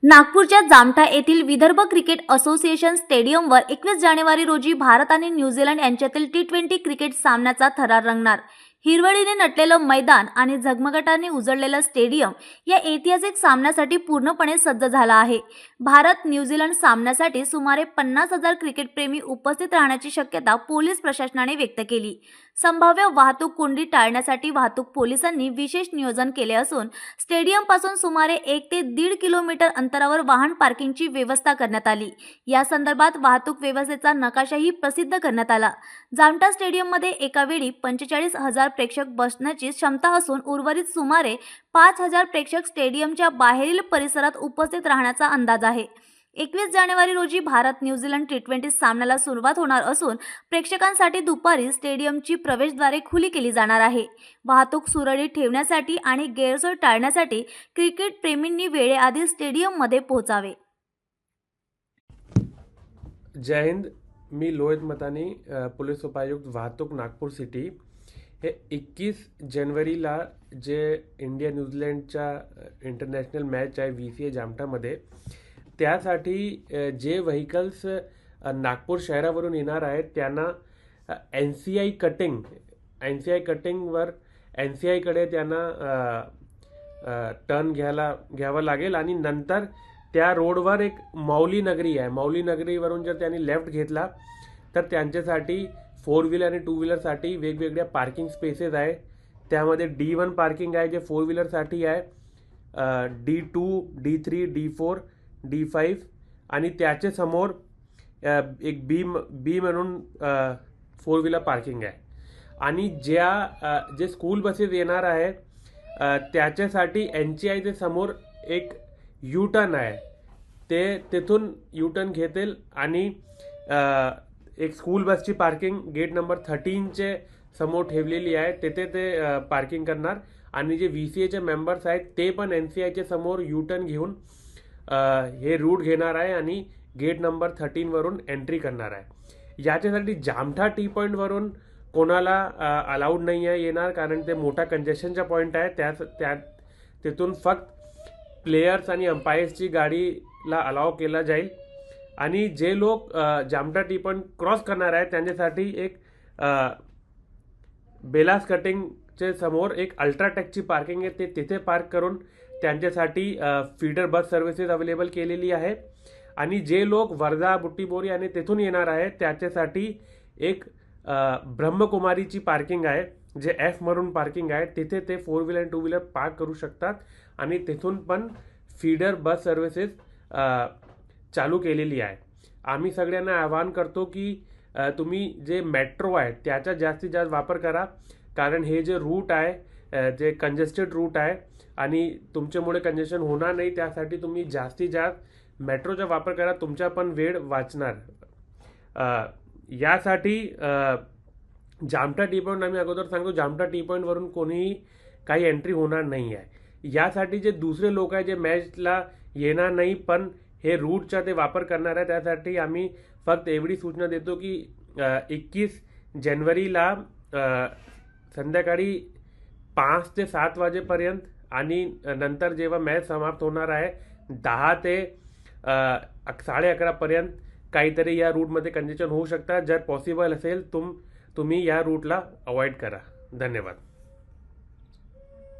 नागपूरच्या जामठा येथील Vidarbha cricket association स्टेडियमवर 21 जानेवारी रोजी भारत आणि न्यूझीलंड यांच्यातील टी20 क्रिकेट सामन्याचा थरार रंगणार। हिरवळीने नटलेलं मैदान आणि झगमगाटाने उजळलेलं स्टेडियम या ऐतिहासिक सामन्यासाठी पूर्णपणे सज्ज झालं आहे। भारत न्यूझीलंड सामन्यासाठी सुमारे 50,000 क्रिकेटप्रेमी उपस्थित राहण्याची शक्यता पोलीस प्रशासनाने व्यक्त केली। संभाव्य वाहतूक कोंडी टाळण्यासाठी वाहतूक पोलिसांनी विशेष नियोजन केले असून स्टेडियमपासून सुमारे 1 ते 1.5 किलोमीटर अंतरावर वाहन पार्किंगची व्यवस्था करण्यात आली। या संदर्भात वाहतूक व्यवस्थेचा नकाशाही प्रसिद्ध करण्यात आला। जामठा स्टेडियममध्ये एका वेळी 45,000 प्रेक्षक बसण्याची क्षमता असून उर्वरित सुमारे 5,000 प्रेक्षक स्टेडियमच्या बाहेरील परिसरात उपस्थित राहण्याचा अंदाज आहे। 21 जानेवारी रोजी भारत न्यूझीलंड टी20 सामन्याला सुरुवात होणार असून प्रेक्षकांसाठी दुपारी स्टेडियमची प्रवेशद्वारे खुली केली जाणार आहे। वाहतूक सुरळीत ठेवण्यासाठी आणि गैरसोय टाळण्यासाठी क्रिकेट प्रेमींनी वेळेआधी स्टेडियममध्ये पोहोचावे। जय हिंद। मी लोहित मतानी, पोलीस उपायुक्त वाहतूक नागपूर सिटी। हे 21 जानेवारीला जे इंडिया न्यूझीलंडच्या इंटरनॅशनल मॅच आहे VCA जामठामध्ये, त्यासाठी जे व्हेकल्स नागपूर शहरावरून येणार आहेत त्यांना NCI कटिंगवर NCI कडे त्यांना टर्न घ्यावा लागेल आणि नंतर त्या रोडवर एक मौली नगरी आहे। मौली नगरीवरून जर त्यांनी लेफ्ट घेतला तर त्यांच्यासाठी 4 व्हीलर आणि 2 व्हीलरसाठी वेगवेगळ्या पार्किंग स्पेसेस आहे। त्यामध्ये D1 पार्किंग आहे जे 4 व्हीलरसाठी आहे, D2, D3, D4, D5 आणि त्याच्या समोर एक बी म्हणून 4 व्हीलर पार्किंग आहे। आणि जे स्कूल बसेस येणार आहे त्याच्यासाठी NCIच्या समोर एक यू टर्न आहे, ते तिथून यू टर्न घेतील आणि एक स्कूल बसची पार्किंग गेट नंबर 13चे समोर ठेवलेली आहे, तिथे ते पार्किंग करणार। आणि जे VCAचे मेंबर्स आहेत ते पण NCIच्या समोर यू टर्न घेऊन हे रूट घेणार आहे आणि गेट नंबर 13 वरून एंट्री करणार आहे। याच्यासाठी जामठा टी पॉईंट वरून कोणाला अलाउड नाही आहे येणार, कारण ते मोठा कंजेशनचा पॉईंट आहे। तिथून फक्त प्लेयर्स आणि अंपायर्सची गाडीला अलाव केला जाईल। आणि जे लोक जामठा टी पॉईंट क्रॉस करणार आहेत त्यांच्यासाठी एक बेलास कटिंगचे समोर एक अल्ट्राटेकची पार्किंग आहे, ते तिथे पार्क करून त्यांच्यासाठी फीडर बस सर्व्हिसेस अवेलेबल केलेली आहे। आणि जे लोक वर्धा, बुट्टीबोरी आणि तिथून येणार आहेत त्याच्यासाठी एक ब्रह्मकुमारीची पार्किंग आहे, जे F म्हणून पार्किंग आहे, तिथे ते 4 व्हीलर आणि 2 व्हीलर पार्क करू शकतात। आणि तिथून पण फीडर बस सर्व्हिसेस चालू केलेली आहे। आम्ही सगळ्यांना आवाहन करतो की तुम्ही जे मेट्रो आहे त्याचा जास्तीत जास्त वापर करा, कारण हे जे रूट आहे जे कंजेस्टेड रूट आहे आणि तुमच्यामुळे कंजेशन होणार नाही, त्यासाठी तुम्ही जास्तीत जास्त मेट्रोचा वापर करा, तुमचा पण वेळ वाचणार। यासाठी जामठा टी पॉईंट आम्ही अगोदर सांगतो, जामठा टी पॉईंटवरून कोणीही काही एंट्री होणार नाही आहे। यासाठी जे दुसरे लोक आहे जे मॅचला येणार नाही पण हे रूटचा ते वापर करणार आहे, त्यासाठी आम्ही फक्त एवढी सूचना देतो की 21 जानेवारीला संध्याकाळी 5 ते 7 वाजेपर्यंत आणि नंतर जेव्हा मॅच समाप्त होणार आहे 10 ते 11:30 पर्यंत काहीतरी या रूटमध्ये कंजेशन होऊ शकतात। जर पॉसिबल असेल तुम्ही या रूटला अवॉइड करा। धन्यवाद।